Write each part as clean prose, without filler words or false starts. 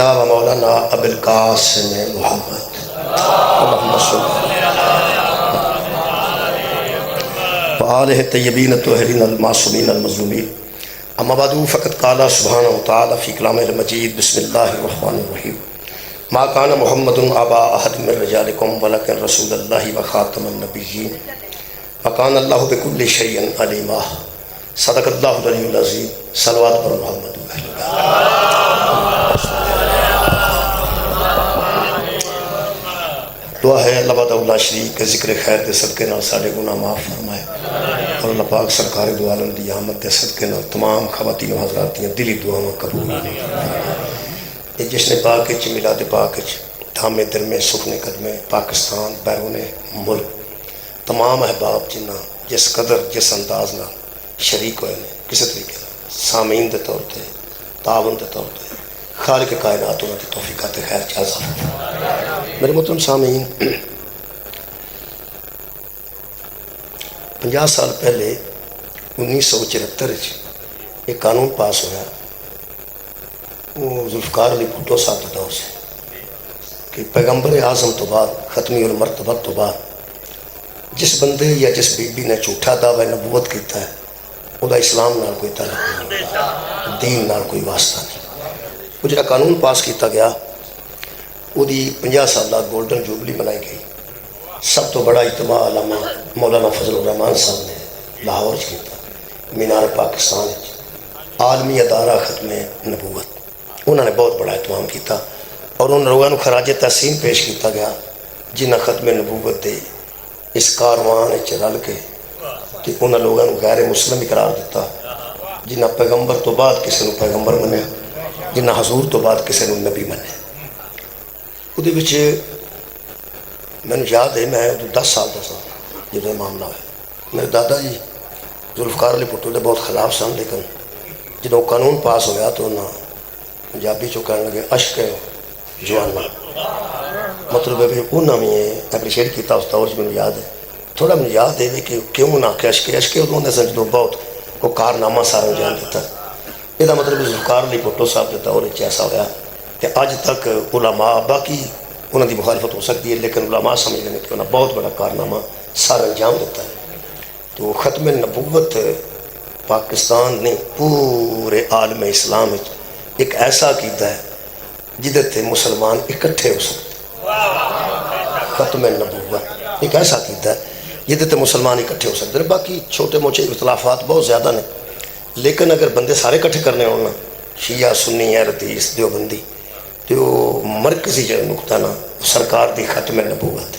مولانا ابو القاسم محمد اللهم صل وآلہ الطیبین الطاہرین المعصومین المظلومین اما بعد فقد قال سبحانہ وتعالی فی کلامہ المجید بسم اللہ الرحمن الرحیم ما کان محمد ابا احد من رجالکم ولکن رسول اللہ وخاتم النبیین وکان اللہ بکل شیء علیما صدق اللہ العلی العظیم صلوات پر محمد دعا ہے اللہ بات اللہ شریک کے ذکر خیر دے صدقے نال سارے گناہ معاف فرمائے اور اللہ پاک سرکار دو عالم دی آمد دے صدقے نال تمام خواتین و حضرات دیا دلی دعاواں قبول یہ جشن پاک چ میلاد پاک چ دھامے درمے سکھنے قدمے پاکستان بیرون ملک تمام احباب جنہ جس قدر جس انداز نال شریک ہوئے نے کسی طریقے سامعین دے طور تے تعاون دے طور تے خالق کائنات انہوں کی توفیقات خیر چاہتا میرے محترم سامعین 50 سال پہلے 1974 ایک قانون پاس ہوا وہ ذوالفقار علی بھٹو صاحب کے دور سے کہ پیغمبر اعظم تو بعد ختمی المرتبت تو بعد جس بندے یا جس بی بی نے جھوٹا دعوی نبوت کیتا ہے وہ اسلام نال کوئی تعلق نہیں دین نال کوئی واسطہ نہیں وہ جڑا قانون پاس کیتا گیا وہ 50 سالہ گولڈن جوبلی منائی گئی سب تو بڑا اجتماع علامہ مولانا فضل الرحمان صاحب نے لاہور کیتا مینار پاکستان عالمی ادارہ ختم نبوت انہوں نے بہت بڑا اہتمام کیتا اور ان لوگوں کو خراج تحسین پیش کیتا گیا جنہ ختم نبوت دے اس کاروان رل کے کہ انہوں لوگوں کو غیر مسلم قرار دیتا جنہ پیغمبر تو بعد کسی نے پیغمبر منیا جنہ حضور تو بعد کسی نے نبی منیا وہ میں یاد ہے میں 10 سال کا سا جب یہ معاملہ ہے میرے دادا جی ذوالفقار علی بھٹو دے بہت خلاف سن لیکن جب قانون پاس ہوا تو انہوں پنجابی چو کہنے لگے عشق جوانا مطلب ہے انہوں نے اپریشیٹ کیتا اس دور مجھے یاد ہے تھوڑا مجھے یاد ہے کہ کیوں نہ کہ عشق ادوں نے سن جو بہت کو کارنامہ سارا انجام دیتا یہ مطلب ذوالفقار علی بھٹو صاحب کے دور ایسا ہوا کہ اج تک علماء باقی انہوں کی مخالفت ہو سکتی ہے لیکن علماء سمجھ لیں کہ انہوں نے بہت بڑا کارنامہ سارا انجام دیتا ہے تو ختم نبوت پاکستان نے پورے عالم اسلام ایک ایسا عقیدہ ہے جدت مسلمان اکٹھے ہو سکتے ختم نبوت ایک ایسا عقیدہ ہے جدت مسلمان اکٹھے ہو سکتے ہیں باقی چھوٹے موٹے اختلافات بہت زیادہ نے لیکن اگر بندے سارے کٹھے کرنے ہونا شیعہ سنی اہل حدیث دیوبندی تو مرکزی جو نقطہ نا سرکار دی ختم نبوت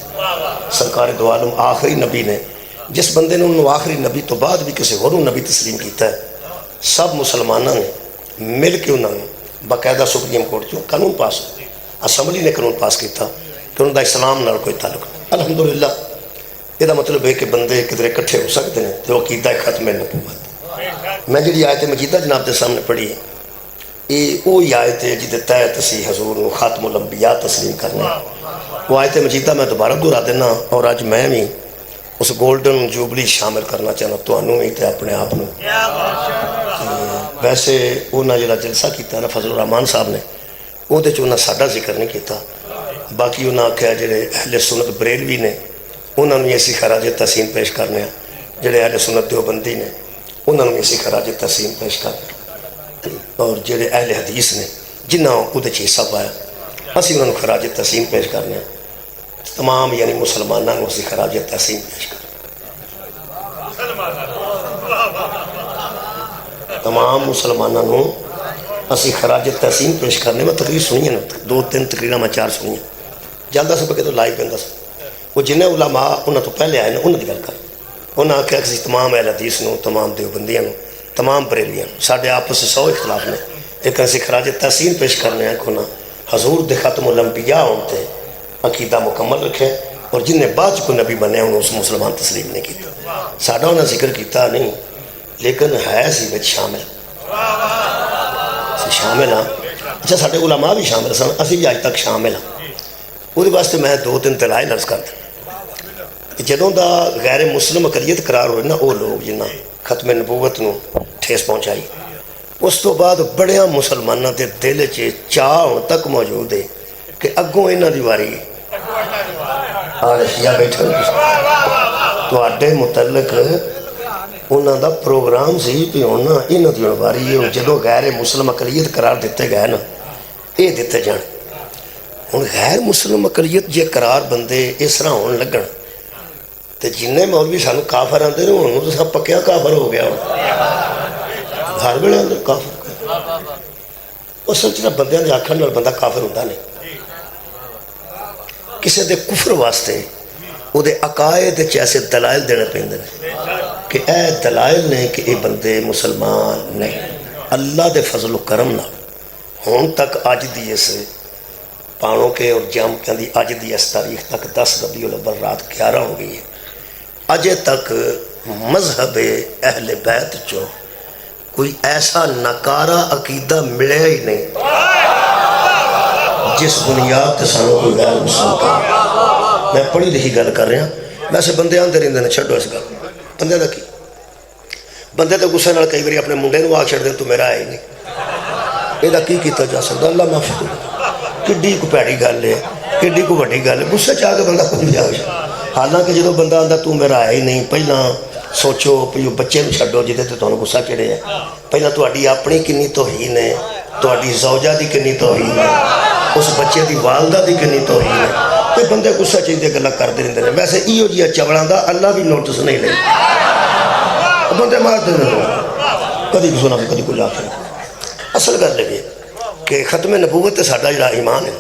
سرکار دو عالم آخری نبی نے جس بندے نے انہوں آخری نبی تو بعد بھی کسی اور نبی تسلیم کیتا ہے سب مسلمانوں نے مل کے انہوں نے باقاعدہ سپریم کورٹ جو قانون پاس ہو اسمبلی نے قانون پاس کیتا کہ انہوں دا اسلام نال کوئی تعلق نہیں الحمدللہ یہ مطلب ہے کہ بندے کدھر اکٹھے ہو سکتے ہیں تو عقیدہ ختم نبوت میں جی آیت مجیدہ جناب کے سامنے پڑھی ہے یہ وہی آیت ہے جہد تحت اسی حضور خاتم الانبیاء تسلیم کرنا وہ آیت مجیدہ میں دوبارہ دہرا دینا اور اج میں بھی اس گولڈن جوبلی شامل کرنا چاہنا تمہوں بھی تے اپنے آپ ویسے انہوں نے جڑا جلسہ کیتا نا فضل الرحمان صاحب نے وہ انہیں ساڈا ذکر نہیں کیتا باقی انہوں نے آخیا جڑے اہل سنت بریلوی نے انہوں نے اسی خراج تحسین پیش کرنے جڑے اہل سنت دیوبندی نے انہوں نے اسی خراج تحسین پیش کرنے اور جڑے اہل حدیث نے جنہوں وہ حصہ پایا اسی انہوں نے خراج تحسین پیش کرنے تمام یعنی مسلمانوں کو اسی خراج تحسین پیش کرنے تمام مسلمانوں کو اسی خراج تحسین پیش کرنے میں تقریر سنی ہے 2-3 تقریریں میں 4 سنی ہیں جانتا سا کہ تو لائیو پہنتا سا وہ جنہیں علماء انہوں تو پہلے آئے نا انہوں کی گل کر انہوں نے آخیا کہ تمام اہل حدیث نو تمام دیوبندیاں نو تمام بریلیاں سارے آپس سے 100 اختلاف نے لیکن اسی خراج تحسین پیش کرنے ہیں کہ حضور دے ختم الانبیاء ہوتے عقیدہ مکمل رکھے اور جن نے بعد کو نبی بنے انہوں اس مسلمان تسلیم نہیں کیتا ساڈا انہوں نے ذکر کیتا نہیں لیکن ہے سی بچ شامل ہاں اچھا سارے علماء بھی شامل سن اسی بھی اج تک شامل ہاں وہ واسطے میں 2-3 دلائل عرض کر دیں جدوں دا غیر مسلم اقلیت قرار ہوئے نا وہ لوگ جنہ ختم نبوت نو ٹھیس پہنچائی اس تو بعد بڑیاں مسلمانوں کے دل چ چاہ ہوں تک موجود ہے کہ اگوں انہاں دی واری ہے شیعہ بیٹھے تواڈے متعلق انہاں دا پروگرام سی بھی ہونا انہاں دی واری ہے جدوں غیر مسلم اقلیت قرار دیتے گئے نا یہ دیتے جان ہوں غیر مسلم اقلیت جے قرار بندے اس طرح ہون لگن تو جن مولوی سانو کافر آتے ہیں انہوں تو سب پکیا کافر ہو گیا ہر ویلے اندر کافر وہ سوچنا بندے کے آخر بندہ کافر ہوتا نہیں کسی دے کفر واسطے وہ عقائد ایسے دلائل دینے پہنتے ہیں کہ اے دلائل نے کہ یہ بندے مسلمان نہیں اللہ دے فضل و کرم نہ ہون تک اج دی اس پانوں کے اور جام دی اج دی اس تاریخ تک 10 ربیع الاول رات 11 ہو گئی ہے اجے تک مذہب اہل بیت چو کوئی ایسا نکارا عقیدہ ملے ہی نہیں جس بنیاد تے سانو کوئی غیر مسلم کا میں پڑھی لکھی گل کر رہا ویسے بندے آندے رہندے نے چھڈو اس گل بندے دا کی بندے تو غصے نال کئی باری اپنے منڈے نو آکھ چھڑ دے تو میرا ہے ہی نہیں یہ کی کیتا جا سکتا اللہ معافی کرے کڈی کو پیڑی گل ہے کڈی کو وڈی گل ہے غصے چاہ کے بندہ کچھ بھی آ جائے حالانکہ جدو بندہ آندا تو میرا ہے ہی نہیں پہلا سوچو بھی بچے نو چھڈو جہدے تے تانوں غصہ چڑھے ہے پہلا تہاڈی اپنی کنی توہین ہے تہاڈی زوجہ دی کنی توہین ہے اس بچے دی والدہ دی کنی توہین ہے تے بندے غصہ چاہیے گلاں کرتے رہندے نے ویسے ایہو جہاں چوڑاں دا اللہ بھی نوٹس نہیں لے بندے مارتے رہندے کدی کسی نہ کدی کوئی آخر اصل گل ہے کہ ختم نبوت تے ساڈا جڑا ایمان ہے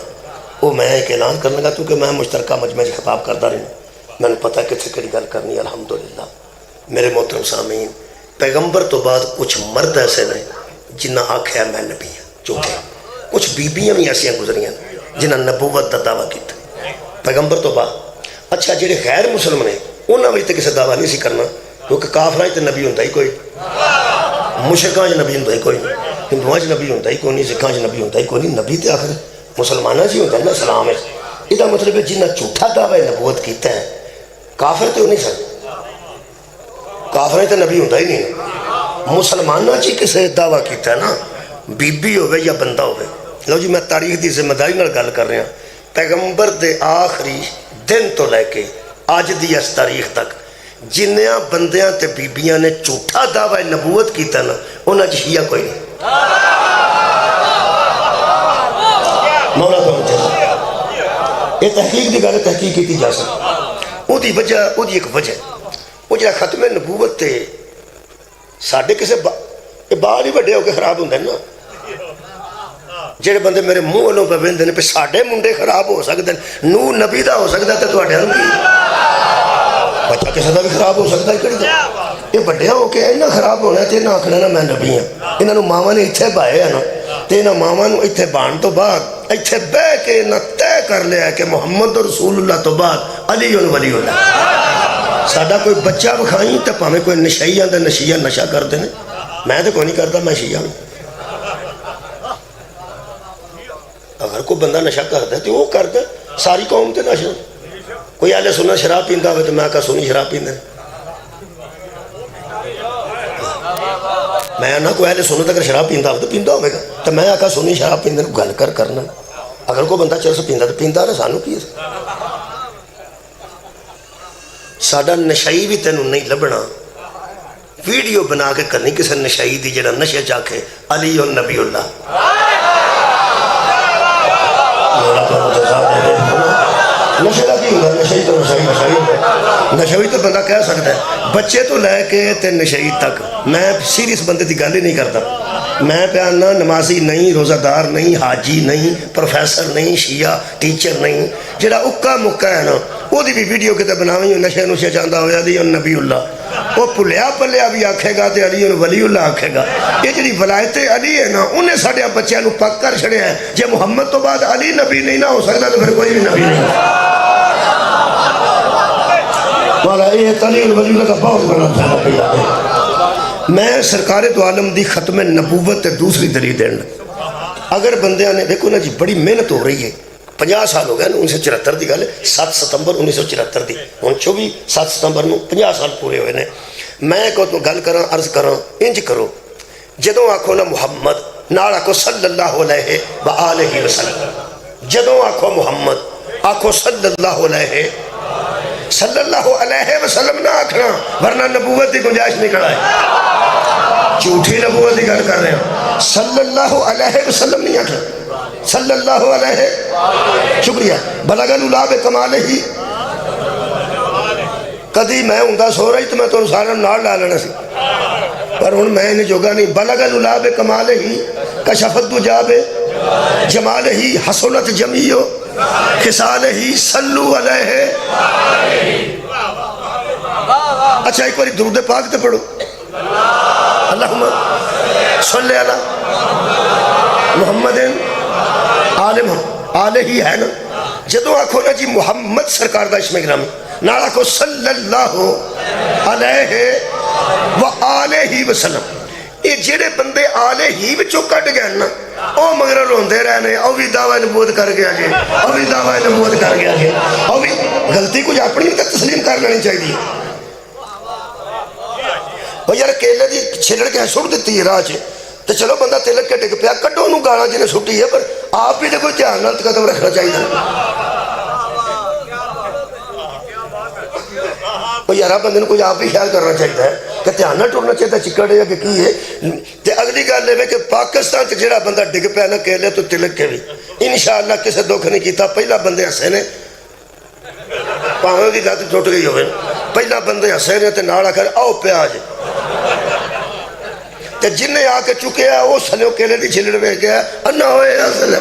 وہ میں ایک اعلان کرنے لگا کیونکہ میں مشترکہ مجمع خطاب کرتا رہا میں نے پتہ کتنے کڑی گل کرنی الحمدللہ میرے محترم سامعین پیغمبر تو بعد کچھ مرد ایسے نے جنہ آکھیا میں نبی ہوں چوکے کچھ بیبیاں بھی ایسیاں گزریاں جنہ نبوت کا دعویٰ کیتا پیغمبر تو بعد اچھا جڑے غیر مسلم نے انہوں نے تو کسی دعویٰ نہیں سی کرنا کیونکہ کافراں تو نبی ہوتا ہی کوئی مشرکاں چ نبی ہوتا ہی کوئی نہیں ہندوؤں چ نبی ہوتا ہی کوئی نہیں سکھاں چ نبی ہوتا ہی کوئی نہیں نبی تو آخر مسلمانوں سے ہوتا ہے نا اسلام ہے یہ مطلب ہے جنہیں جھوٹا دعوی نبوت کیتا ہے کافر تو نہیں سن کافر تو نبی ہوتا ہی نہیں مسلمانوں چ کسی دعویٰ کیتا ہے نا بی ہوئے یا بندہ ہوئے لو جی میں تاریخ دی ذمہ داری نال گل کر رہا پیغمبر دے آخری دن تو لے کے اج دی اس تاریخ تک جنیاں بندیاں تے بیبیاں نے جھوٹا دعوی نبوت کیتا نا انہاں چ شیعہ کوئی نہیں مولا تو یہ تحقیق کی گل تحقیق کی جا سکتی وہ وجہ وہ ایک وجہ وہ جا ختم نبوت تے ساڈے کسے بال ہی وڈے ہو کے خراب ہوندے نا جڑے بندے میرے منہ والوں پہ ویندے نے پہ ساڈے منڈے خراب ہو سکتے نو نبی دا ہو سکتا تے تواڈے نوں کی بچہ کسے دا بھی خراب ہو سکتا ہے کڑی دا یہ وڈیا ہو کے انہاں خراب ہونا تے انہاں آکھنا نا میں نبی ہاں انہاں نوں ماواں نے ایتھے پائے نا تے انہاں ماواں نوں ایتھے بان تو بعد ایتھے بہ کے انہاں طے کر لیا کہ محمد رسول اللہ تو بعد علی ولی اللہ ساڈا کوئی بچہ بکھائیں تے پاویں کوئی نشئی آندا نشیہ نشہ کردے نے میں تو کوئی نہیں کرتا میں شیعہ ہوں اگر کوئی بندہ نشہ کرتا ہے تو وہ کرتا ساری قوم تے نشہ کوئی اہل سنت شراب پیندا ہوئے تو میں کہا سنی شراب پیندے میں نہ کوئی اہل سنت اگر شراب پیندا ہوئے تو پیندا ہوئے گا تو میں کہا سنی شراب پیندے گل کرنا اگر کوئی بندہ چرس پیندا تو پیندا رہا سانو کی ساڈا نشئی بھی تینوں نہیں لبنا ویڈیو بنا کے کرنی کسی نشئی دی جڑا نشے چاکھے علی و نبی اللہ نشے کا کی ہوگا نشئی تو نشئی تو بندہ کہہ سکتا ہے بچے تو لے کے تے نشئی تک میں سیریس بندے دی گل ہی نہیں کرتا میں پیانا نمازی نہیں روزہ دار نہیں حاجی نہیں پروفیسر نہیں شیعہ ٹیچر نہیں جڑا اکا مکا ہے نا وہ دی بھی ویڈیو کتے بناویں نشے نشے چاہتا ہویا علی و نبی اللہ وہ پلیا پلیا بھی آکھے گا تے علی ولی اللہ آکھے گا یہ جڑی ولایت علی ہے نا انہیں ساڑے بچیاں نو پک کر چھڑے ہیں جے محمد تو بعد علی نبی نہیں نہ ہو سکتا تو پھر کوئی بھی نبی نہیں مالا یہ علی ولی اللہ کا بہت بڑا تھا میں سرکار تو عالم دی ختم نبوت تے دوسری دلیل دین اگر بندیاں نے دیکھو نا جی بڑی محنت ہو رہی ہے 50 سال ہو گئے نا 1974 دی گل 7 ستمبر 1974 دی ہن 7 ستمبر نو 50 سال پورے ہوئے نے میں کو تو گل کراں عرض کراں انج کرو جدوں آکھو نا محمد نال آکھو صلی اللہ علیہ وآلہ وسلم، جدوں آکھو محمد آکھو صلی اللہ علیہ وسلم نہ آکھنا، ورنہ نبوت کی گنجائش نکل آئے، جھوٹی نبوت کی گل کر رہے ہیں۔ صلی اللہ علیہ وسلم نہیں آکھنا، صلی اللہ علیہ، شکریہ۔ بلغ العلا بکمالہ، کدی میں ہوں سو رہی تو میں تو سارا نال لا لینا سی، پر ہن میں نہیں جوگا نہیں۔ بلغ العلا بکمالہ کشف الدجا بجمالہ حسنت جمیع خصالہ صلو علیہ۔ اچھا ایک باری درود پاک تے پڑھو، اللہم صلی علی محمد آل محمد، آلہ ہی ہے نا، جدو آکھو نا جی محمد سرکار دا اسم گرامی، نال آکھو صلی اللہ علیہ وآلہ وسلم۔ یہ جڑے بندے آلہ ہی بچوں کٹ گئے نا، او مگر روندے رہنے، او بھی دعوی نبوت کر گیا جی، او بھی دعوی نبوت کر گیا جی، او بھی غلطی کچھ اپنی بھی تسلیم کر لینی چاہیے۔ وہ یار کیلے دی چھلڑ کے سٹ دیتی ہے راہ چ، تو چلو بندہ تلک کے ڈگ پیا، کٹو انہوں گانا جنہیں سٹی ہے، پر آپ بھی تو کوئی دھیان نال قدم رکھنا چاہیے۔ وہ یارہ بندے نے کوئی آپ بھی خیال کرنا چاہیے ہے کہ دھیان نہ ٹورنا چاہیے چکڑے یا کہ کی ہے۔ تے اگلی گل ہے کہ پاکستان تے جڑا بندہ ڈگ پیا نہ کہلے تو تلک کے بھی انشاءاللہ کسے دکھ نہیں کیتا۔ پہلا بندے ہسے نے، پاہوں کی لت ٹوٹ گئی ہوئے، پہلا بندے ہسے نے تے نال آکر آؤ پیا جے، تے جنہیں آ کے چکے ہیں وہ سلیوں کیلے دی چھلڑ میں گیا انہا ہوئے اصل ہے۔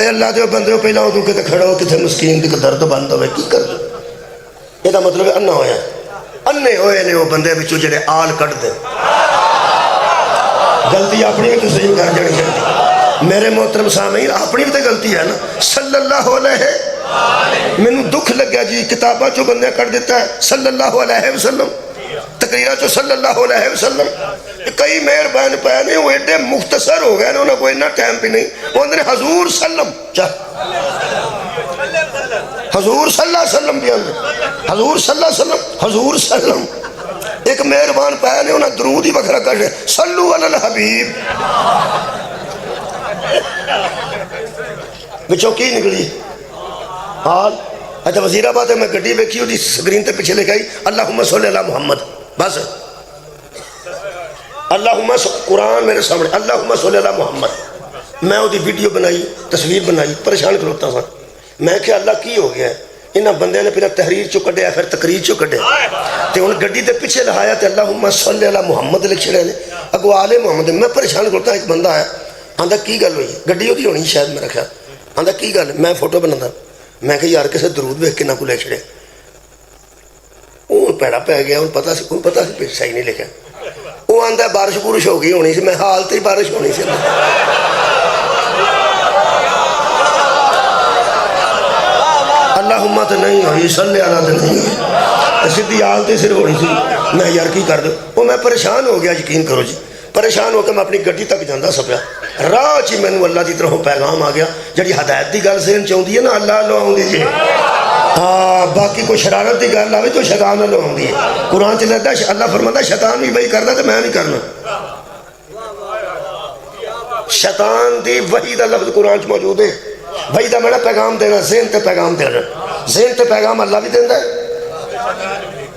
اللہ دے بندے ہو پہلا ہو تو کتے کھڑا ہو کتے مسکین دی درد بند ہوئے کی کر دو، یہ دا مطلب ہے انہا ہویا، انہے ہوئے نے وہ بندے بچو جڑے آل کٹ دے۔ غلطی اپنی بھی تسلیم کر جانی چاہتی، میرے محترم سامعین اپنی بھی تو غلطی ہے نا۔ صلی اللہ علیہ، میں دکھ لگیا جی کتابہ جو بندے کر دیتا ہے صلی اللہ علیہ وسلم، تقریرہ جو صلی اللہ علیہ وسلم، کئی مہربان پایا نہیں، وہ ایڈے مختصر ہو گئے نا، انہوں کوئی نہ ٹائم بھی نہیں، وہ اندر حضور سلم چاہ حضور صلی اللہ علیہ وسلم بھی اندر، حضور صلی اللہ علیہ وسلم، حضور سلم، ایک مہربان پایا نہیں، انہوں درود ہی بکھرا کر رہے صلو علی الحبیب، بچوں کی نکلی حال۔ اچھا وزیر آباد ہے، میں گڈی بیکھی ہوں دی سکرین تے پیچھے لکھائی اللہم صلی اللہ محمد، بس اللہم قرآن میرے سامنے اللہم صلی اللہ محمد۔ میں وہ دی ویڈیو بنائی، تصویر بنائی، پریشان کھلوتا تھا، میں کہ اللہ کی ہو گیا ہے، انہاں بندے نے پھر تحریر چو کڈیا پھر تقریر چو کڈیا تے ان گڈی دے پیچھے لہایا تے اللہم صلی اللہ محمد لکھ چھڑے نے، اگو آل محمد۔ میں پریشان کھلوتا، ایک بندہ آیا آندھا کی گل ہوئی، گڈی ہوتی ہونی شاید میں رکھا، آندھا کی گل، میں فوٹو بناتا، میں کہ یار کسے درود بیک کے نہ کو لے چھڑے، اون پیڑا پہ گیا، ان پتہ سی پیچھے صحیح نہیں لکھا، وہ آندھا بارش پورش ہو گئی ہونی سی، میں حال تے بارش ہونی سی، اللہم تے نہیں ہوئی، صلی اللہ تے نہیں ہوئی، سیدھی حال تے صرف ہونی سی، میں یار کی کر دو، وہ میں پریشان ہو گیا، یقین کرو جی، پریشان ہو کے میں اپنی گڈی تک جاندہ سپیا، راہ چی میں نے اللہ دی طرح پیغام آ گیا، جڑی ہدایت دی گل ذہن چاہوں دی ہے نا اللہ اللہ آؤں دی جی، ہاں باقی کوئی شرارت دی گل آوے تو شیطان اللہ آؤں دی ہے، قرآن چلے دا اللہ فرماتا شیطان بھی وہی کرنا تو میں نہیں کرنا، شیطان دی وحی دا لفظ قرآن چ موجود ہے، وحی دا میرا پیغام دینا، ذہن تے پیغام دینا، ذہن تے پیغام اللہ بھی دینا ہے،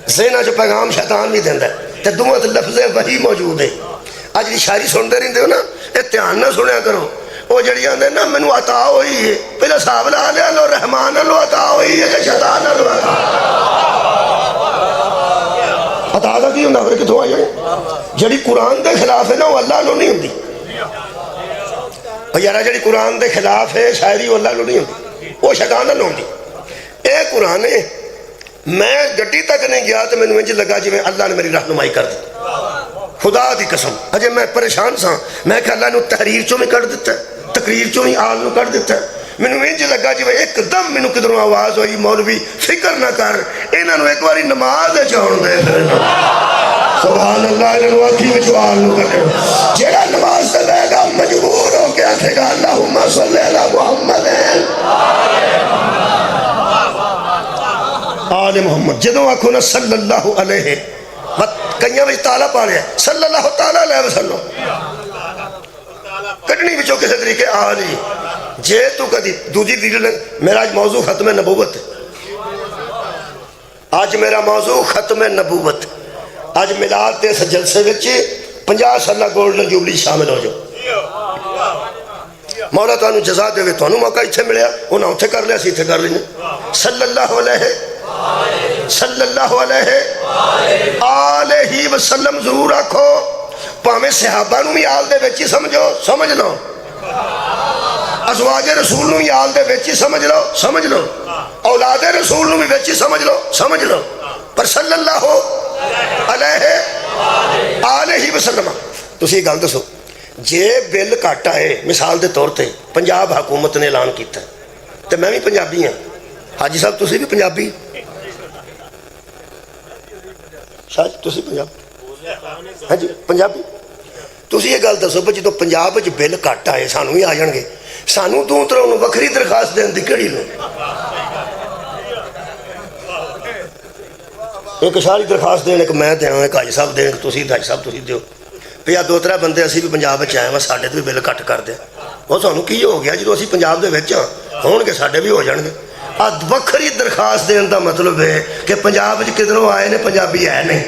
ذہن جو پیغام شیطان بھی دینا ہے، تے دوت لفظ وحی موجود ہے۔ آج جی شاعری سنتے رہتے ہو نا، اتحان نہ سنیا کرو، وہ جڑی آندے نا مینوں عطا ہوئی ہے، پہلے صاحب لا لیا لو رحمان لو عطا ہوئی ہے کہ شیطان لو عطا دا کی ہوندا پھر کتھوں آئی ہے؟ جڑی قرآن دے خلاف ہے نا وہ اللہ لو نہیں ہوندی، یارا جڑی قرآن دے خلاف ہے شاعری وہ اللہ لو نہیں ہوندی، وہ شیطان لو ہوندی۔ اے قرآن ہے، میں گڈی تک نہیں گیا تو مینوں انج لگا جی میں اللہ نے میری رہنمائی کر دی، خدا دی قسم اجے میں پریشان سا، میں کہ اللہ نے تحریر چوں میں کر دیتا ہے، تقریر چوں ہی آل نو کر دیتا ہے، مینوں انج لگا جی ایک دم مینوں کدھروں آواز ہوئی مولوی فکر نہ کر انہاں نو ایک باری نماز چاہن دے، سبحان اللہ، انہاں نو اکھی وچ آل نو کر جیڑا نماز تے لے گا مجبور ہو کے آکھے گا اللہم صلی علی محمد آل محمد، جدوں آکھو نا صلی اللہ علیہ کئیاں وچ تالا پا لیا صلی اللہ تعالیٰ علیہ وسلم کٹنی بچوں کسے طریقے آلی جے تو کدی دوجی دیجئے میرا آج موضوع ختم نبوت ہے آج میرا موضوع ختم نبوت آج ملاد دے جلسے وچ 50 سالہ گولڈن جوبلی شامل ہو جاؤ مولا تانوں جزا دے تانوں موقع اتھے ملیا انہاں اتھے کر لیا اسی اتھے کر لینے صلی اللہ علیہ وسلم ضرور آکھو پاہمیں صحابہ نو بھی آل دے ویچی سمجھ لو ازواج رسول نو بھی آل دے ویچی سمجھ لو اولاد رسول نو بھی ویچی سمجھ لو پر صلی اللہ علیہ وسلم تسی گل دسو جے بل کٹ آئے مثال دے طور تے پنجاب حکومت نے اعلان کیتا تے میں بھی پنجابی ہاں حاجی صاحب تسی بھی پنجابی شاید تسی پنجابی ہاں جی پنجابی تسی یہ گل دسو جدو پنجاب وچ بل کٹ آئے سانو ہی آ جان گے سانو تو تروں وکھری درخواست دین دی کیڑی لو ایک ساری درخواست دین ایک میں دیاں ایک حاجی صاحب دین ایک تسی حاجی صاحب تسی دیو پیا 2-3 بندے اسی بھی پنجاب وچ آئے ہیں ساڈے تے بھی بل کٹ کر دے وہ سانو کی ہو گیا جدو اسی پنجاب دے وچ ہون گے ساڈے بھی ہو جان گے وکھری درخواست دین دا مطلب ہے کہ پنجاب وچ کدھروں آئے نے پنجابی ہے نہیں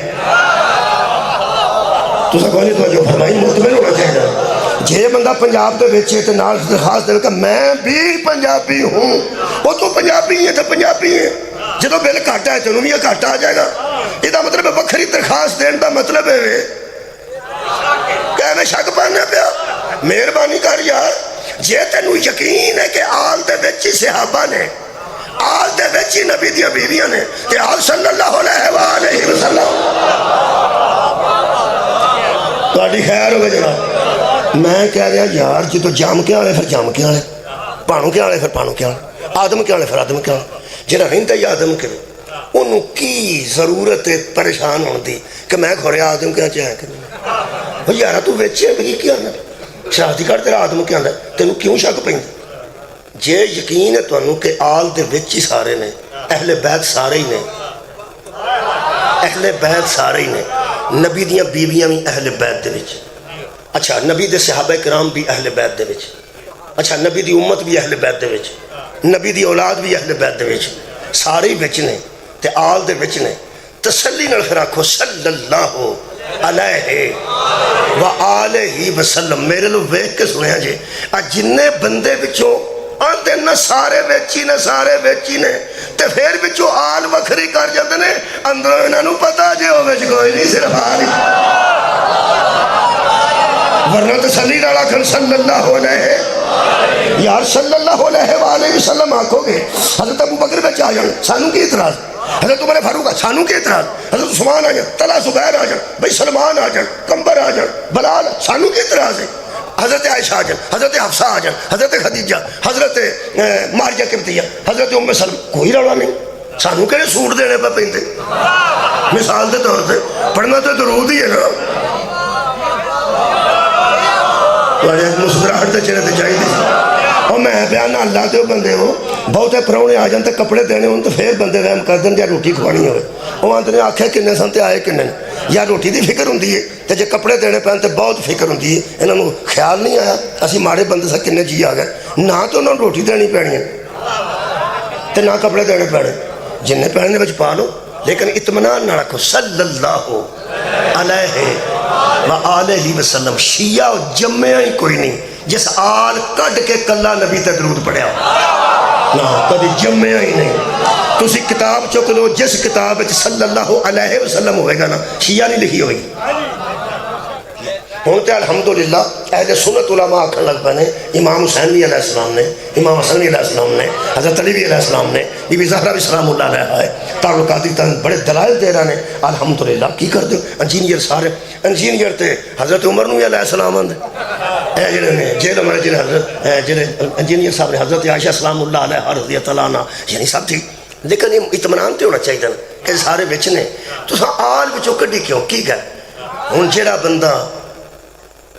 تسا کوئی نہیں توجہ فرمائی مطمئن ہونا چاہیے جے بندہ پنجاب دے وچ تے نال درخواست دے کہ میں بھی پنجابی ہوں وہ تو پنجابی ہے تو پنجابی ہے جدو بل کٹ آئے تینوں بھی یہ کٹ آ جائے گا یہ دا مطلب ہے وکھری درخواست دین دا مطلب ہے کہ میں شک پانا پیا مہربانی کر یار جے تینوں یقین ہے کہ آل دے وچی صحابہ نے آل دے وچی نبی دیا بیویاں نے کہ آل صلی اللہ علیہ وسلم تو آڈی خیر ہوگا جناب میں کہہ رہا یار جی تو جام کے آلے پھر جام کے آلے پانوں کے آلے پھر پانوں کے آلے آدم کے آلے پھر آدم کے آلے جنہا رہندہ ہی آدم کے انہوں کی ضرورت پریشان ہون دی کہ میں کھورے آدم کے آچے آئے کہ یارہ تو ویچے ہیں بھئی کیا آنا شرافتی کار تیرا آدم کے آنا تینوں کیوں شک پہن جے یقین ہے تو انہوں کہ آل دے وچی سارے نے اہل بیت سارے ہی نے اہل بیت سارے ہی نے نبی دیاں بیویاں بھی اہل بیت دے وچ اچھا نبی دے صحابہ کرام بھی اہل بیت دے وچ اچھا نبی دی امت بھی اہل بیت دے وچ نبی دی اولاد بھی اہل بیت دے وچ سارے ہی وچ نے تے آل دے وچ نے تسلی نال پھر آکھو صلی اللہ علیہ وآلہ وسلم میرے لو ویک کے سنیا جے جننے بندے بچوں آندے نہ سارے ویچی نے تے پھر بچوں آل وکھری کر جاندے نے اندروں انہاں نوں پتہ جے او وچ کوئی نہیں صرف آل ورنہ تسلی نال آکھن صلی اللہ علیہ یار صلی اللہ علیہ وآلہ وسلم آکھو گے حضرت ابو بکر بچ آ جان سانوں کی اعتراض حضرت عمر فاروق سانوں کے اعتراض حضرت عثمان آ جان طلحہ زبیر آ جان بھائی سلمان آ جان کمبر آ جان بلال سانوں کے اعتراض ہے حضرت عائشہ آ جان حضرت حفصہ آ جان حضرت خدیجہ حضرت ماریہ قبطیہ حضرت ام سلمہ کوئی رولا نہیں سانوں کہنے سوٹ دینے پہ پہنتے مثال دے طور پہ پڑھنا تو درود ہی ہے نا تھوڑے مسکراہٹ تے چہرے تے چاہیے اور میں بیان اللہ دے بندے ہو بہتے پرونے آ جان تے کپڑے دینے ہوں تو پھر بندے وہم کر دیں یا روٹی کھوانی ہوئے وہ آنتے نے آکھے کنے سن تے آئے کنے یا روٹی دی فکر ہوندی ہے تے جے کپڑے دینے پہن تے بہت فکر ہوندی ہے انہوں نے خیال نہیں آیا اسی ماڑے بندے سے کنے جی آ گئے نہ تو انہوں نے روٹی دینی پڑنی ہے تے نہ کپڑے دینے پڑنے جنہیں پہننے بچ پا لو لیکن اطمینان نہ رکھو صلی اللہ علیہ وآلہ وسلم شیعہ جمعہ ہی کوئی نہیں جس آل کڈ کے کلا نبی تے درود پڑھیا نہ کدی جمعہ ہی نہیں تو اسی کتاب چک لو جس کتاب صلی اللہ علیہ وسلم ہوئے گا نا شیعہ نہیں لکھی ہوئی ہوتے الحمدللہ اہل سنت علماء آکھن لگ پہنے امام حسین علیہ السلام نے امام حسن علیہ السلام نے حضرت علی علیہ السلام نے بی بی زہرہ بھی سلام اللہ علیہ ہے تعلقاتی تن بڑے دلائل دے رہے ہیں الحمدللہ کی کر دو انجینئر سارے انجینئر تے حضرت عمر نوی علیہ السلام آندے اے جنہوں نے جیل ہمارے جنہیں حضرت جنہیں انجینئر صاحب نے حضرت عائشہ سلام اللہ علیہ رضی اللہ عنہ یعنی سب تھی لیکن یہ اطمینان تے ہونا چاہیے کہ سارے بچنے تو ساں آل بچوں کڈی کیوں کی گئے ہوں جیڑا بندہ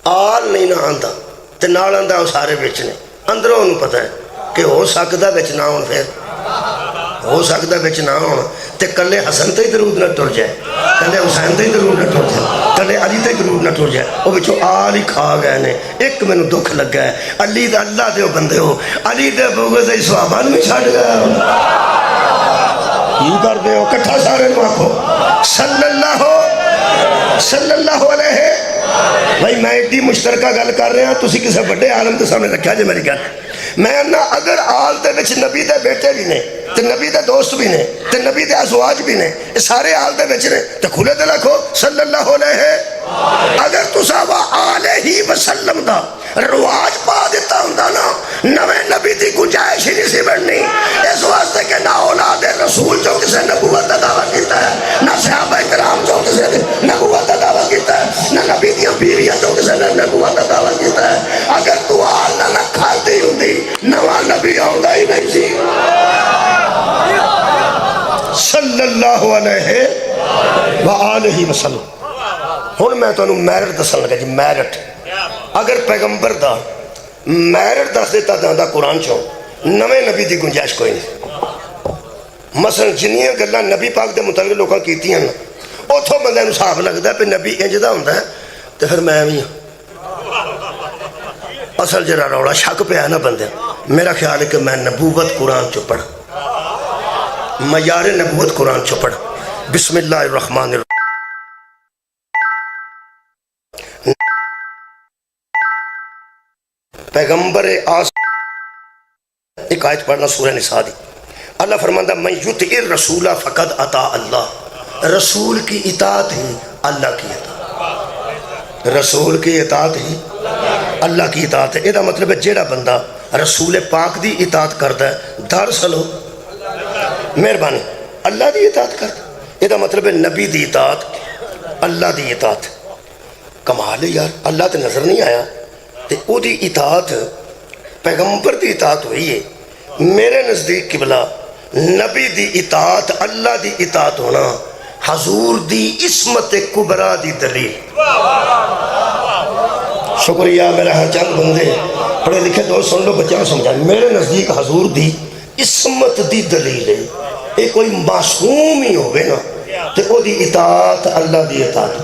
آل نہیں نہ آندہ تے نال آندہ وہ سارے بچنے اندروں انہوں پتہ ہے کہ ہو سکتا بچنا ہوں پھر ہو سکتا بچ نہ ہونا تے کلے حسن تے درود نہ ٹر جائے، کلے حسین تے درود نہ ٹر جائے، کلے علی تے درود نہ ٹر جائے، وہ بچوں آل ہی کھا گئے نے۔ ایک میں دکھ لگا ہے، علی دے اللہ دے بندے ہو، علی دے بغض صحابان میں چھڑ گیا کی کر دے ہو؟ کٹھا سارے نو آکھو صلی اللہ علیہ۔ بھائی میں ایڈی مشترکہ گل کر رہا ہوں، تسی کسی بڑے عالم دے سامنے رکھا جے میری گل۔ میں انہا اگر آل دے وچ نبی دے بیٹے بھی نے تے نبی دے دوست بھی نے تے نبی دے ازواج بھی نے، سارے آل دے وچ نے تے کھلے دے لکھو صلی اللہ علیہ۔ اگر تسا وا علیہ وسلم دا رواج پا دیتا ہوں نا، نوے نبی دی گنجائش ہی نہیں سی بڑھنی۔ اس واسطے کہ نہ اولاد رسول جو کسے نبوت دا دعویٰ کیتا ہے، نہ صحابہ کرام جو کسے نبوت دا دعویٰ کیتا ہے، نہ نبی دیاں بیویاں جو کسے نبوت دا دعویٰ کیتا ہے۔ اگر تو آل نہ کھاتی ہوں دی، نواں نبی آؤں ہی نہیں سی صلی اللہ علیہ وآلہ وسلم۔ ہن میں تو میرٹ دسن لگا جی، میرٹ اگر پیغمبر دا میرٹ دس دیتا دا قرآن چوں، نویں نبی دی گنجائش کوئی نہیں۔ مثلا جنیاں گلاں نبی پاک دے متعلق لوگاں کیتیاں نا، اوتھوں بندے نوں صاف لگدا ہے پہ نبی انج دا ہوندا ہے تے پھر میں بھی اصل جڑا روڑا شک پہ ہے نا بندے، میرا خیال ہے کہ میں نبوت قرآن چوں پڑھ، معیار نبوت قرآن چوں پڑھ۔ بسم اللہ الرحمن الرحیم۔ پیغمبر ایک آیت پڑھنا سورہ نساء دی، اللہ فرماندہ من یطع الرسول فقد اطاع اللہ، رسول کی اطاعت ہی اللہ کی اطاعت، رسول کی اطاعت ہی اللہ کی اطاعت ہے۔ یہ مطلب ہے جیڑا بندہ رسول پاک دی اطاعت کرتا ہے، دراصل مہربانی اللہ دی اطاعت کرتا، یہ مطلب ہے نبی دی اطاعت اللہ دی اطاعت۔ کمال ہے یار، اللہ تے نظر نہیں آیا تے او دی اطاعت پیغمبر دی اطاعت ہوئی ہے۔ میرے نزدیک قبلہ نبی دی اطاعت اللہ دی اطاعت ہونا حضور دی عصمت کبریٰ دی دلیل۔ شکریہ میرا ہر چند بندے پڑھے لکھے دوست سن لو، بچہ سمجھا، میرے نزدیک حضور دی عصمت دی دلیل ہے۔ ایک کوئی معصوم ہی ہوئے نا تے او دی اطاعت اللہ دی اطاعت۔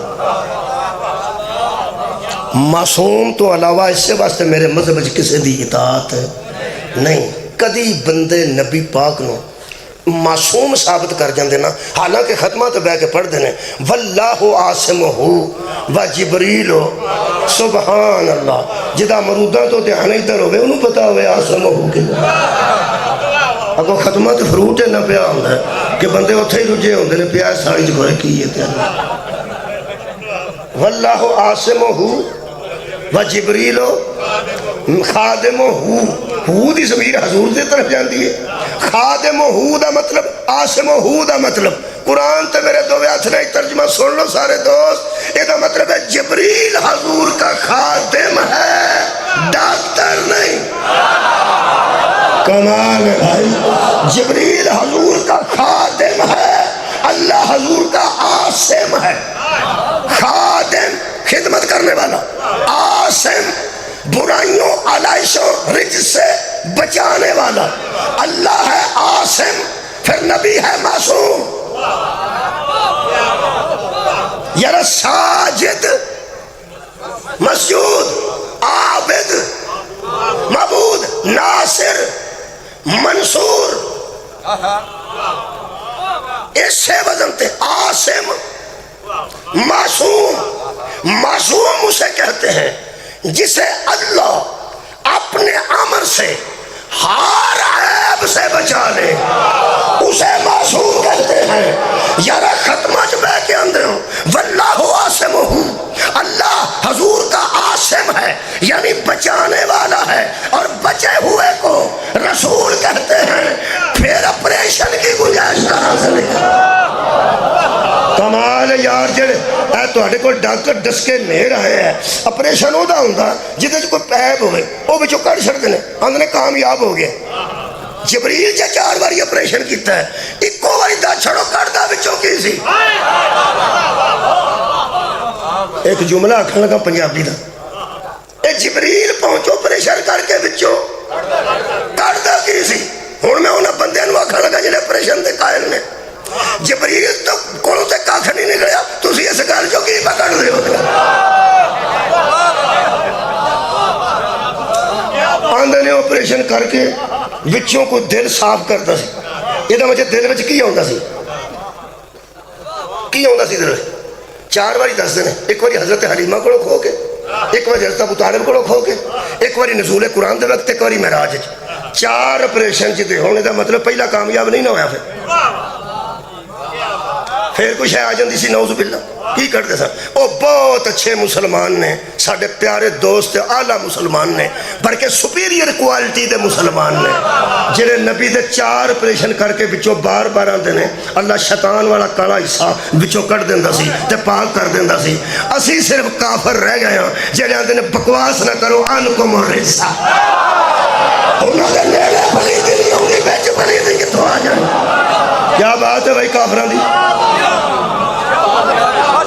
معصوم تو علاوہ اس سے واسطے میرے مذہب کسی دی اطاعت نہیں۔ کدی بندے نبی پاک نو معصوم ثابت کر جاندے نا، حالانکہ ختمہ تو بہ کے پڑھ دینے واللہ عاصمہ و جبریل سبحان اللہ، جدا مرودہ تو دھیان ادھر ہوئے انہوں پتا ہوئے عاصمہ کے اگو ختمہ تو فروٹ نہ پیا ہوندہ ہے کہ بندے اتھے ہی رجے ہوندے نے پیا ساری جگہ کیے تھے۔ واللہ عاصمہ و جبریل خادم ہو دی ضمیر حضور دے طرف جاندی ہے۔ خادم ہو دا مطلب، عاصم ہو دا مطلب، قرآن تے میرے دو ہاتھ نے ترجمہ سن لو سارے دوست، یہ دا مطلب ہے جبریل حضور کا خادم ہے، ڈاکٹر نہیں۔ کمال ہے بھائی، جبریل حضور کا خادم ہے، اللہ حضور کا عاصم ہے۔ خادم خدمت کرنے والا، عاصم برائیوں علائشوں رجس سے بچانے والا۔ اللہ ہے عاصم، پھر نبی ہے معصوم۔ یار ساجد مسجود عابد معبود ناصر منصور، اس سے وزن تے عاصم معصوم۔ معصوم اسے کہتے ہیں جسے اللہ اپنے امر سے ہر عیب سے بچا لے، اسے معصوم کہتے ہیں۔ یارا ختمہ جبہ کے اندر ہوں واللہ عاصم ہوں، اللہ حضور کا عاصم ہے یعنی بچانے والا ہے، اور بچے ہوئے کو رسول کہتے ہیں۔ پھر اپریشن کی گنجائش کہاں سے نکلا؟ کمال یار جڑے اے تواڈے کول ڈاکٹر ڈس کے نہیں رہے ہیں، اپریشن ہو دا ہوندا جدے کوئی پیب ہوئے وہ بچوں کر چھڑتے ہیں، اندنے کامیاب ہو گئے۔ جبریل جا 4 باری اپریشن کیتا ہے، ایکو باری دا چھڑو کردہ بچوں کی سی۔ ایک جملہ آکھن لگا پنجابی دا، اے جبریل پہنچو اپریشن کر کے بچوں کردہ کی سی۔ ہن میں انہاں بندے نوں آکھن لگا جنہیں اپریشن ਆਪਰੇਸ਼ਨ کر کے وچوں کو دل صاف کرتا سی یہ مطلب دل وچ کی آتا سی کی آتا سی دل 4 باری دستے ہیں ایک باری حضرت حلیمہ کو کھو کے ایک باری حضرت ابو طالب کو کھو کے ایک باری نزول قرآن دے وقت ایک باری معراج 4 آپریشن جتے ہونے دا مطلب پہلا کامیاب نہیں نہ ہویا پھر کچھ ہے آ جاندی سی نعوذ باللہ کی کرتے سن وہ بہت اچھے مسلمان نے ساڑھے پیارے دوست اعلیٰ مسلمان نے بلکہ سپیریئر کوالٹی دے مسلمان نے جنہیں نبی دے 4 آپریشن کر کے بچوں بار بار آتے ہیں اللہ شیطان والا کالا حصہ بچوں کٹ دیندہ سی تے پاک کر دیندہ سی اسی صرف کافر رہ گئے ہیں جنہیں آتے ہیں بکواس نہ کرو انکم الرجس انہوں نے نیلے بھلی دی نہیں ہوں گی بیچ بھلی دی کہ تو آ جائیں کیا بات ہے بھائی کافران دی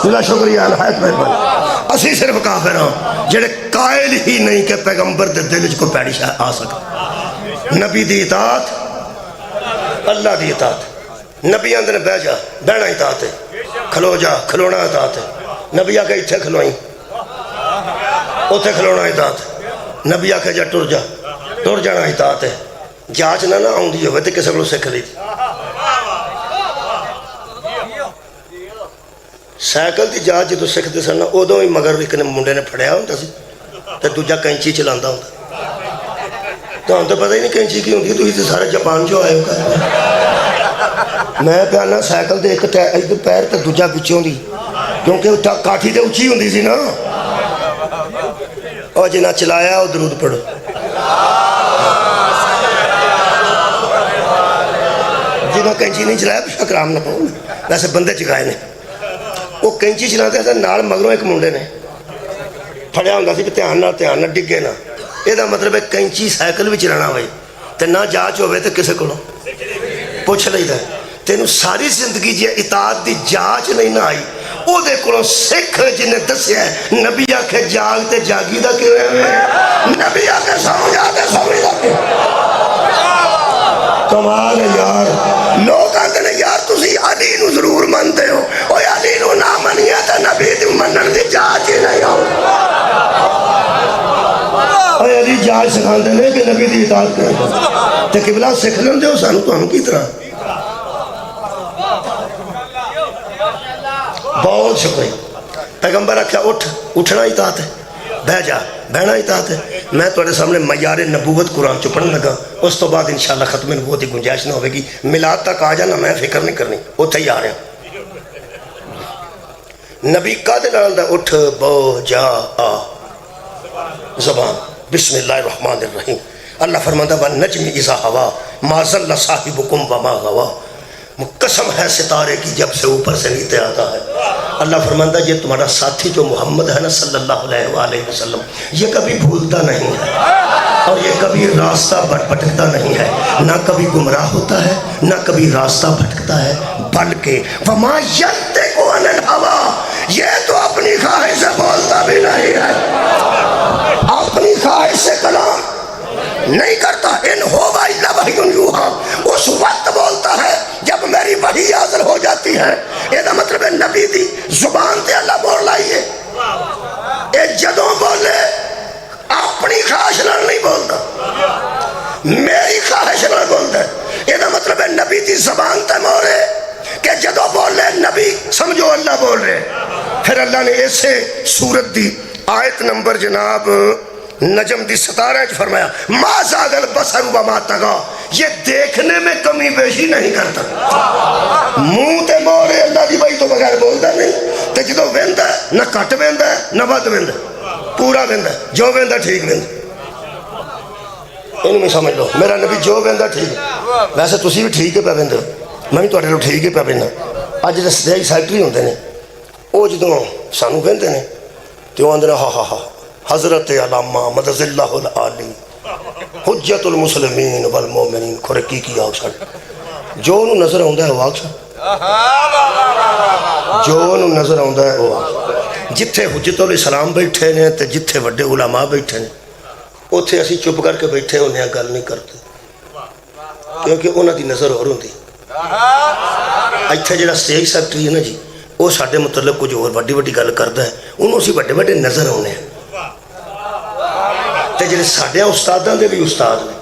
اللہ شکریہ نہایت مہربانی اسی صرف کافر ہوں جڑے قائل ہی نہیں کہ پیغمبر دے دل کو پیڑی شاہ آ سکتا نبی دی اطاعت اللہ دی اطاعت نبی اندر بہ جا بہنا اطاعت ہے کھلو جا کھلونا اطاعت ہے نبی آکے اتھے کھلوئیں اتھے کھلونا اطاعت نبی آکے جا ٹر جانا اطاعت ہے جاچ نہ آؤں دی ہوئے تے کسے کو سکھ لی سائیکل دی جاچ جدو سکھتے سن ادو ہی مگر ایک منڈے نے پھڑیا ہوتا سی تے دوجا کینچی چلاندہ ہوتا تو ہم تو پتہ ہی نہیں کینچی کی ہوتی تو ہی سارے جاپان جو آئے ہوگا میں پیانا سائیکل دے ایک پیر تے دوجا بچوں دی کیونکہ کاٹھی تے اچھی ہوندی سی نا اور جنہ چلایا وہ درود پڑھو جنہ کینچی نہیں چلایا پچھا کرام نہ پڑھو ویسے بندے چکائے نے وہ کینچی چلاتے ہیں نال مگروں ایک منڈے نے پھڑیا ہوندہ سی کہ دھیان نہ ڈگے نہ یہ دا مطلب ہے کینچی سائیکل بھی چلانا ہوئی تے نہ جاچ ہوئے تے کسے کولوں پوچھ لئی دا تینوں ساری زندگی جی اطاعت دی جاچ نہیں نہ آئی او دے کولوں سکھ جنہیں دسیا ہے نبی آکھے جاگ تے جاگی دا کیوں ہے نبی آکھے سو جا تے سو جا تے کمال ہے یار لوگ آتے ہیں یار تسی علی نو ضرور منتے ہو اوہ علی نو نہ منیا تا نبی دی منن دی جاچ ہی نہیں ہو اوہ علی جاچ سکھاندے نہیں کہ نبی دی اطاعت کریں تے قبلہ سکھ لیں دے ہو سانو تو ہم کی طرح بہت شکریہ پیغمبر رکھا اٹھنا اطاعت ہے بہ جا بہنا اطاعت ہے میں تھوڑے سامنے معیار نبوت قرآن چ پڑھن لگا اس تو بعد انشاءاللہ ختم نبوت کی گنجائش نہ ہوئے گی میلاد تک آ جانا میں فکر نہیں کرنی اتھے ہی آ رہا نبی قادر آلدہ اٹھ بو جا آ زبان بسم اللہ الرحمن الرحیم اللہ فرماندہ وَالنَّجْمِ اِذَا هَوَا مَا ظَلَّ صَاحِبُكُمْ وَمَا غَوَا قسم ہے ستارے کی جب سے اوپر سے نیچے آتا ہے اللہ فرماندہ یہ تمہارا ساتھی جو محمد ہے نا صلی اللہ علیہ وآلہ وسلم یہ کبھی بھولتا نہیں ہے اور یہ کبھی راستہ بھٹکتا نہیں ہے نہ کبھی گمراہ ہوتا ہے نہ کبھی راستہ بھٹکتا ہے بلکہ وَمَا يَنْتِقُ عَنِ الْهَوَىٰ یہ تو اپنی خواہش سے بولتا بھی نہیں ہے اپنی خواہش سے کلام نہیں کرتا ان ہوگا اللہ وحی یوحا اس وقت بولتا ہے جب میری وحی حاضر ہو جاتی ہے یہ مطلب ہے نبی دی زبان تے اللہ بول لائیے اے جدوں بولے اپنی خواہش نال نہیں بولتا میری خواہش نال بولتا ہے یہ مطلب ہے نبی دی زبان تے مورے کہ جدوں بولے نبی سمجھو اللہ بول رہے پھر اللہ نے ایسے سورت دی آیت نمبر جناب نجم دی 17 فرمایا ما زاغ البصر وما طغى یہ دیکھنے میں کمی بیشی نہیں کرتا منہ تے مورے اللہ دی بھائی تو بغیر بولتا نہیں تے جدو ویندا نہ کٹ ویندا نہ ود ویندا پورا ویندا جو ویندا ٹھیک ویندا انہوں میں سمجھ لو میرا نبی جو ویندا ٹھیک ویسے تسی بھی ٹھیک ہے پہ ویندے میں بھی تواڈے لو ٹھیک ہے پہ وینا اج جڑے سٹیج سیکٹری ہوندے نے او جدوں سانو ویندے نے تے او اندر ہا ہا ہا حضرت علامہ مدد اللہ العالی حجت المسلمین والمومنین کھرکی کی آگ ساڑھ جو انہوں نظر آؤندہ ہے وہ آگ ساڑھ جو انہوں نظر آؤندہ ہے وہ آگ جتھے حجت الاسلام بیٹھے نے تے جتھے وڈے علماء بیٹھے نے اتھے اسی چپ کر کے بیٹھے انہیں گل نہیں کرتے کیونکہ انہوں دی نظر اور ہوندی ایتھے جڑا سٹیج سیکٹری ہے نا جی وہ ساڑھے مطلب کچھ اور وڈی وڈی گل کرتا ہے انہوں اسی وڈے وڈے نظر آنے ہیں تے جڑے ساڈے استاداں دے بھی استاد نے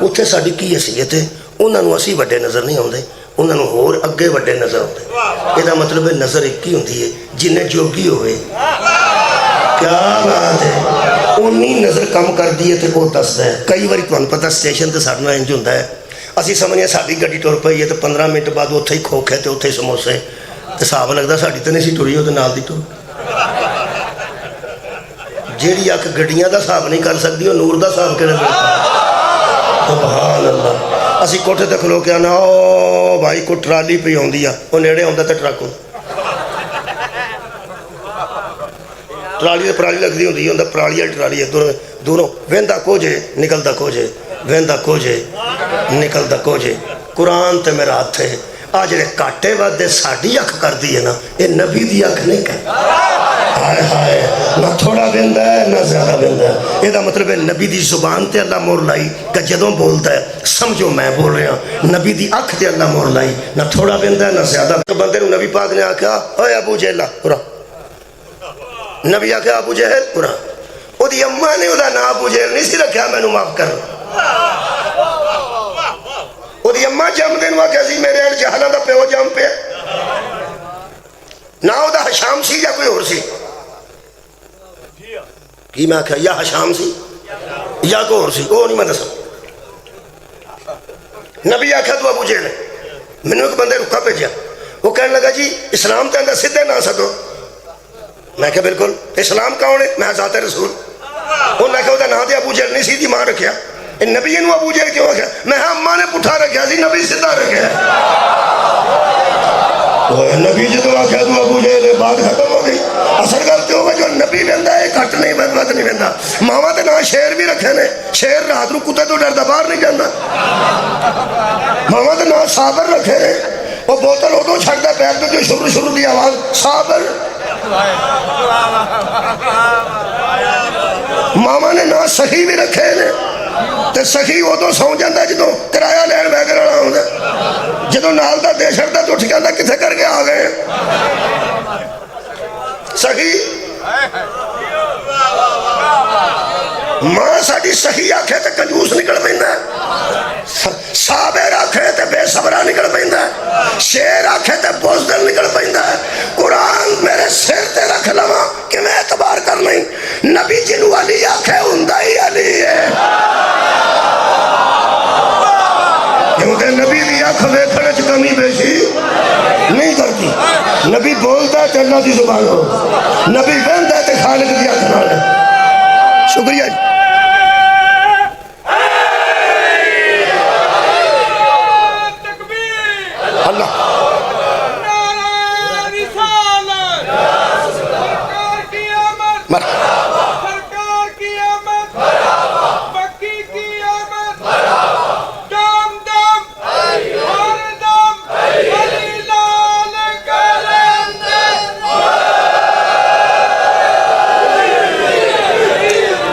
ਉੱਥੇ ਸਾਡੀ ਕੀ ਹਸੀਅਤ ਹੈ? ਉਹਨਾਂ ਨੂੰ ਅਸੀਂ ਵੱਡੇ ਨਜ਼ਰ ਨਹੀਂ ਆਉਂਦੇ, ਉਹਨਾਂ ਨੂੰ ਹੋਰ ਅੱਗੇ ਵੱਡੇ ਨਜ਼ਰ ਆਉਂਦੇ। ਇਹਦਾ ਮਤਲਬ ਹੈ ਨਜ਼ਰ ਇੱਕ ਹੀ ਹੁੰਦੀ ਹੈ, ਜਿੰਨੇ ਜੋਗੀ ਹੋਵੇ। ਕਿਆ ਬਾਤ ਹੈ, ਉਨੀ ਨਜ਼ਰ ਕੰਮ ਕਰਦੀ ਹੈ ਤੇ ਉਹ ਦੱਸਦਾ ਹੈ। ਕਈ ਵਾਰੀ ਤੁਹਾਨੂੰ ਪਤਾ ਸਟੇਸ਼ਨ ਤੇ ਸਾਡੇ ਨਾਲ ਇੰਝ ਹੁੰਦਾ ਹੈ, ਅਸੀਂ ਸਮਝਦੇ ਸਾਡੀ ਗੱਡੀ ਟੁਰ ਪਈ ਹੈ ਤੇ 15 ਮਿੰਟ ਬਾਅਦ ਉੱਥੇ ਹੀ ਖੋਖੇ ਤੇ ਉੱਥੇ ਹੀ ਸਮੋਸੇ, ਤੇ ਹਿਸਾਬ ਲੱਗਦਾ ਸਾਡੀ ਤਾਂ ਨਹੀਂ ਸੀ ਟੁਰੀ, ਉਹਦੇ ਨਾਲ ਦੀ ਟੁਰ। ਜਿਹੜੀ ਅੱਖ ਗੱਡੀਆਂ ਦਾ ਹਿਸਾਬ ਨਹੀਂ ਕਰ ਸਕਦੀ, ਉਹ ਨੂਰ ਦਾ ਹਿਸਾਬ ਕਿਹੜਾ ਕਰਦਾ? ਸੁਭਾਨ ਅੱਲਾਹ। ਅਸੀਂ ਕੋਠੇ ਤੇ ਖਲੋ ਕੇ ਆਣਾ, ਉਹ ਭਾਈ ਕੋਈ ਟਰਾਲੀ ਪਈ ਆਉਂਦੀ ਆ, ਉਹ ਨੇੜੇ ਆਉਂਦਾ ਤੇ ਟਰੱਕ ਟਰਾਲੀ ਤੇ ਪਰਾਲੀ ਲੱਗਦੀ ਹੁੰਦੀ ਹੁੰਦਾ, ਪਰਾਲੀ ਵਾਲੀ ਟਰਾਲੀ ਹੈ, ਦੂਰੋਂ ਵਹਿੰਦਾ ਕੋਝੇ ਨਿਕਲਦਾ ਕੋਝੇ, ਵਹਿੰਦਾ ਕੋਝੇ ਨਿਕਲਦਾ ਕੋਝੇ। ਕੁਰਾਨ ਤੇ ਮੇਰਾ ਹੱਥ ਹੈ। ਆ ਜਿਹੜੇ ਘਾਟੇ ਵਾਧੇ ਸਾਡੀ ਅੱਖ ਕਰਦੀ ਹੈ ਨਾ, ਇਹ ਨਬੀ ਦੀ ਅੱਖ ਨਹੀਂ ਕਰਦੀ। ਹਾਏ ਹਾਏ, ਨਾ ਥੋੜਾ ਵਹਿੰਦਾ ਹੈ ਨਾ ਜ਼ਿਆਦਾ ਵਹਿੰਦਾ ਹੈ। ਇਹਦਾ ਮਤਲਬ ਹੈ ਨਬੀ ਦੀ ਜ਼ੁਬਾਨ ਤੇ ਅੱਲਾ ਮੋਹਰ ਲਾਈ ਕਿ ਜਦੋਂ ਬੋਲਦਾ ਹੈ ਸਮਝੋ ਮੈਂ ਬੋਲ ਰਿਹਾ। ਨਬੀ ਦੀ ਅੱਖ ਤੇ ਅੱਲਾ ਮੋਹਰ ਲਾਈ, ਨਾ ਥੋੜਾ ਵਹਿੰਦਾ ਹੈ ਨਾ ਜ਼ਿਆਦਾ। ਬੰਦੇ ਨੂੰ ਨਬੀ ਪਾਕ ਨੇ ਆਖਿਆ, ਓਏ ਅਬੂ ਜਹਿਲਾ ਪੁਰਾ। ਨਬੀ ਆਖਿਆ ਅਬੂ ਜਹਿਲ ਪੁਰਾ। ਉਹਦੀ ਅੰਮਾ ਨੇ ਉਹਦਾ ਨਾਂ ਅਬੂ ਜਹਿਲ ਨਹੀਂ ਸੀ ਰੱਖਿਆ, ਮੈਨੂੰ ਮਾਫ ਕਰ। ਉਹਦੀ ਅੰਮਾ ਜੰਮਦੇ ਨੂੰ ਆਖਿਆ ਸੀ ਮੇਰੇ ਅਲ ਜਹਲਾਂ ਦਾ ਪਿਓ ਜੰਮ ਪਿਆ। ਨਾ ਉਹਦਾ ਹਸ਼ਾਮ ਸੀ ਜਾਂ ਕੋਈ ਹੋਰ ਸੀ? ਕੀ ਮੈਂ ਆਖਿਆ, ਜਾਂ ਹਸ਼ਾਮ ਸੀ ਜਾਂ ਕੋਈ ਹੋਰ ਸੀ, ਉਹ ਨਹੀਂ ਮੈਂ ਦੱਸਾਂ। ਨਬੀ ਆਖਿਆ ਤੂੰ ਅਬੂ ਜਹਿਲ। ਮੈਨੂੰ ਇੱਕ ਬੰਦੇ ਰੁੱਖਾ ਭੇਜਿਆ, ਉਹ ਕਹਿਣ ਲੱਗਾ ਜੀ ਇਸਲਾਮ ਤੇ ਅੰਦਰ ਸਿੱਧੇ ਨਾ ਸਕੋ। ਮੈਂ ਕਿਹਾ ਬਿਲਕੁਲ। ਇਸਲਾਮ ਕੌਣ ਹੈ? ਮੈਂ ਜ਼ਾਤ ਰਸੂਲ। ਉਹਨੇ ਆਖਿਆ ਉਹਦਾ ਨਾਂ ਤੇ ਅਬੂ ਜਹਿਲ ਨਹੀਂ ਸੀ, ਦੀ ਮਾਂ ਰੱਖਿਆ। ਇਹ ਨਬੀ ਨੂੰ ਅਬੂ ਜਹਿਲ ਕਿਉਂ ਆਖਿਆ? ਮੈਂ ਕਿਹਾ ਅੰਮਾ ਨੇ ਪੁੱਠਾ ਰੱਖਿਆ ਸੀ, ਨਬੀ ਸਿੱਧਾ ਰੱਖਿਆ। ਨਬੀ ਜਦੋਂ ਆਖਿਆ ਤੂੰ ਅਬੂ ਜਹਿਲ, ਬਾਤ ਖਤਮ ਹੋ ਗਈ। ਅਸਲ ਗੱਲ ਤੇ ਹੋਵੇ ਜੋ ਨਬੀ ਵਹਿੰਦਾ ਇਹ ਘੱਟ ਨਹੀਂ ਵੱਧ ਨਹੀਂ ਵਹਿੰਦਾ। ਮਾਵਾਂ ਦੇ ਨਾਂ ਸ਼ੇਰ ਵੀ ਰੱਖੇ ਨੇ, ਸ਼ੇਰ ਰਾਤ ਨੂੰ ਕੁੱਤੇ ਤੋਂ ਡਰਦਾ ਬਾਹਰ ਨਹੀਂ ਜਾਂਦਾ। ਮਾਵਾਂ ਦੇ ਨਾਂ ਸਾਬਰ ਰੱਖੇ ਨੇ, ਉਹ ਬੋਤਲ ਉਦੋਂ ਛੱਡਦਾ ਪੈਰ ਤੋਂ ਜੋ ਸ਼ੁਰੂ ਦੀ ਆਵਾਜ਼ ਸਾਬਰ। ਮਾਵਾਂ ਨੇ ਨਾਂ ਸਖੀ ਵੀ ਰੱਖੇ ਨੇ, ਤੇ ਸਖੀ ਉਦੋਂ ਸੌਂ ਜਾਂਦਾ ਜਦੋਂ ਕਿਰਾਇਆ ਲੈਣ ਵੈਗਰ ਵਾਲਾ ਆਉਂਦਾ, ਜਦੋਂ ਨਾਲ ਦਾ ਦੇ ਛੱਡਦਾ ਤਾਂ ਉੱਠ ਜਾਂਦਾ ਕਿੱਥੇ ਕਰਕੇ ਆ ਗਏ ਸਖੀ। ਮਾਂ ਸਾਡੀ ਸਹੀ ਆਖੇ ਤੇ ਕੰਜੂਸ ਨਿਕਲ ਪੈਂਦਾ, ਸਾਬਰ ਆਖੇ ਤੇ ਬੇਸਬਰਾ ਨਿਕਲ ਪੈਂਦਾ, ਸ਼ੇਰ ਆਖੇ ਤੇ ਬੁਜ਼ਦਿਲ ਨਿਕਲ ਪੈਂਦਾ। ਕੁਰਾਨ ਮੇਰੇ ਸਿਰ ਤੇ ਰੱਖ ਲਵਾਂ ਕਿਵੇਂ ਇਤਬਾਰ ਕਰ ਲਈ? ਨਬੀ ਜਿਹਨੂੰ ਅਲੀ ਆਖੇ ਹੁੰਦਾ ਹੀ ਅਲੀ ਹੈ, ਕਿਉਂਕਿ ਨਬੀ ਦੀ ਅੱਖ ਵੇਖਣ ਚ ਕਮੀ ਬੇਸ਼ੀ ਨਹੀਂ ਕਰਦੀ। ਨਬੀ ਬੋਲਦਾ ਤੇ ਅੱਲਾ ਦੀ ਜ਼ੁਬਾਨ ਹੋ, ਨਬੀ ਵਹਿੰਦਾ ਤੇ ਖਾਲਿਕ ਦੀ ਅੱਖ ਨਾਲ। ਸ਼ੁਕਰੀਆ ਜੀ।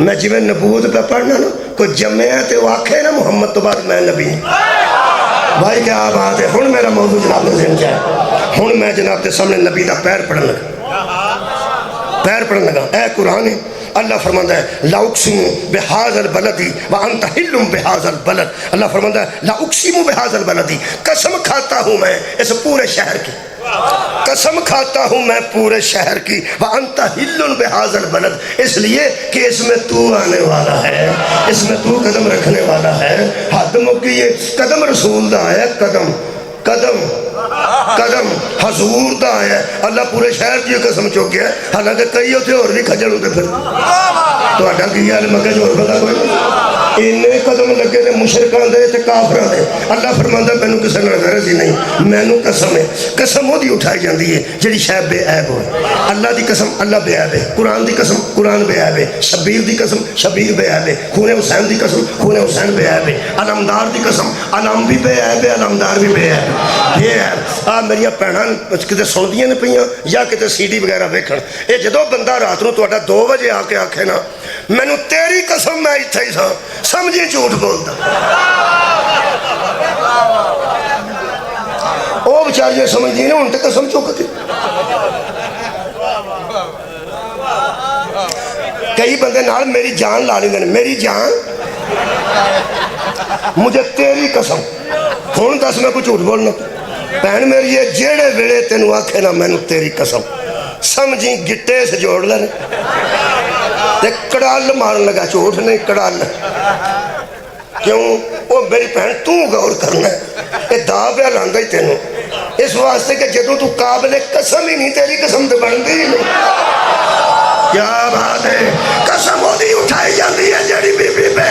میں جی نبوت پہ پڑھنا نا کوئی جمے تو وہ آکھے نا محمد تو بعد میں نبی بھائی کیا بات ہے. ہوں میرا موضوع جناب نے ذہن کیا ہے. ہوں میں جناب کے سامنے نبی دا پیر پڑھن لگا. پیر پڑھن لگا. اے قرآن ہے. اللہ فرماتا ہے لا اقسم بہذا البلد وانت حل بہذا البلد. اللہ فرماتا ہے لا اقسم بہذا البلد، قسم کھاتا ہوں میں اس پورے شہر کی، قسم کھاتا ہوں میں پورے شہر کی، وانت حل بہذا البلد، اس لیے کہ اس میں تو آنے والا ہے، اس میں تو قدم رکھنے والا ہے. حد مکی یہ قدم رسول دا ہے، قدم قدم قدم حضور دا ہے. اللہ پورے شہر کی قسم چوکیا ہے، حالانکہ کئی ہوتے اور بھی کھجل ہوتے پھر تو اڈا کی گل میں کہ اور بندہ کوئی انہیں قدم لگے نے مشرکان دے تے کافراں دے. اللہ فرماندا مینوں کسے نال غرض ہی نہیں، مینوں قسم ہے. قسم وہ دی اٹھائی جاندی ہے جڑی شے بے عیب ہوئے. اللہ دی قسم اللہ بے عیب ہے، قرآن دی قسم قرآن بے عیب ہے، شبیر دی قسم شبیر بے عیب ہے، خون حسین دی قسم خون حسین بے عیب ہے، علمدار دی قسم علم بھی بے عیب ہے، علمدار بھی بے عیب ہے. بے عیب آ میری بھੈਣਾਂ کتے سندیاں نے پئیاں یا کتے سی ڈی وغیرہ ویکھن. یہ جدو بندہ رات نو تہاڈا 2 بجے آ کے آکھے نا مینوں تیری قسم میں اتھے ہی سا، سمجھی جھوٹ بولتا. وہ بیچاریاں سمجھدی نے ہن تے قسم چک کے. کئی بندے نال میری جان لا لیندے نے، میری جان مجھے تیری قسم. ہن دس میں کوئی جھوٹ بولنا بہن میری ہے جیڑے ویلے تینوں آکھے نا مینوں تیری قسم سمجھی گٹے سے جوڑ لے تے کڑال مارن لگا. جھوٹ نہیں کڑال. کیوں وہ میری بہن تو غور کرنا ہے، یہ دا پیا لاندا ہی تینوں اس واسطے کہ جدوں تو قابل قسم ہی نہیں تیری قسم تے بنتی ہی نہیں. کیا بات ہے. قسم وہ دی اٹھائی جاندی ہے جڑی بی بی بے